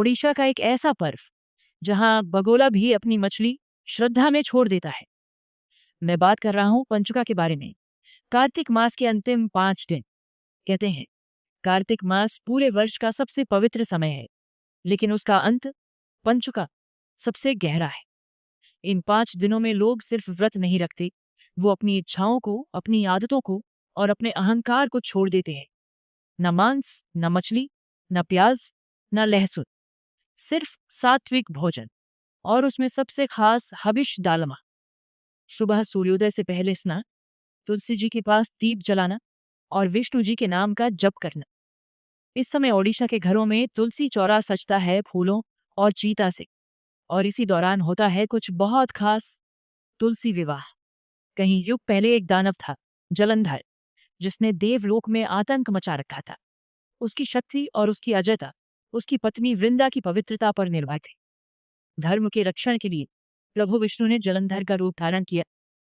ओडिशा का एक ऐसा पर्व जहां बगोला भी अपनी मछली श्रद्धा में छोड़ देता है। मैं बात कर रहा हूं पंचुका के बारे में। कार्तिक मास के अंतिम 5 दिन। कहते हैं कार्तिक मास पूरे वर्ष का सबसे पवित्र समय है, लेकिन उसका अंत पंचुका सबसे गहरा है। इन 5 दिनों में लोग सिर्फ व्रत नहीं रखते, वो अपनी इच्छाओं को, अपनी आदतों को और अपने अहंकार को छोड़ देते हैं। न मांस, न मछली, न प्याज, न लहसुन, सिर्फ सात्विक भोजन। और उसमें सबसे खास हबिश डालमा। सुबह सूर्योदय से पहले स्नान, तुलसी जी के पास दीप जलाना और विष्णु जी के नाम का जप करना। इस समय ओडिशा के घरों में तुलसी चौरा सजता है फूलों और चीता से। और इसी दौरान होता है कुछ बहुत खास, तुलसी विवाह। कहीं युग पहले एक दानव था, जलंधर, जिसने देवलोक में आतंक मचा रखा था। उसकी शक्ति और उसकी अजयता उसकी पत्नी वृंदा की पवित्रता पर निर्भर थी। धर्म के रक्षण के लिए प्रभु विष्णु ने जलंधर का रूप धारण किया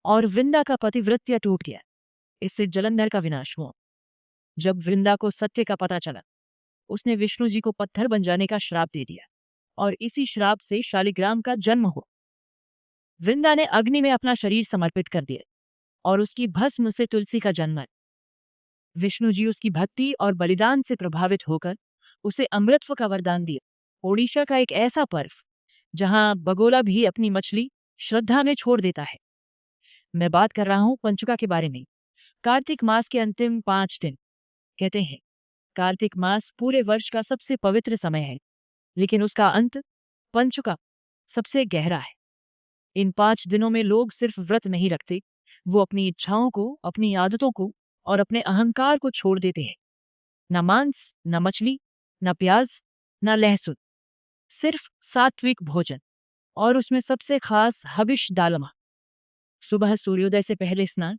और वृंदा का पतिव्रत्य टूट गया। इससे जलंधर का विनाश हुआ। जब वृंदा को सत्य का पता चला, उसने विष्णु जी को पत्थर बन जाने का श्राप दे दिया और इसी श्राप से शालिग्राम का जन्म हुआ। वृंदा ने अग्नि में अपना शरीर समर्पित कर दिया और उसकी भस्म से तुलसी का जन्म हुआ। विष्णु जी उसकी भक्ति और बलिदान से प्रभावित होकर उसे अमृतत्व का वरदान दिया। ओडिशा का एक ऐसा पर्व जहां बगोला भी अपनी मछली श्रद्धा में छोड़ देता है। मैं बात कर रहा हूं पंचुका के बारे में। कार्तिक मास के अंतिम 5 दिन। कहते हैं कार्तिक मास पूरे वर्ष का सबसे पवित्र समय है, लेकिन उसका अंत पंचुका सबसे गहरा है। इन 5 दिनों में लोग सिर्फ व्रत नहीं रखते, वो अपनी इच्छाओं को, अपनी आदतों को और अपने अहंकार को छोड़ देते हैं। न मांस, न मछली, न प्याज, न लहसुन, सिर्फ सात्विक भोजन। और उसमें सबसे खास हबिश डालमा। सुबह सूर्योदय से पहले स्नान,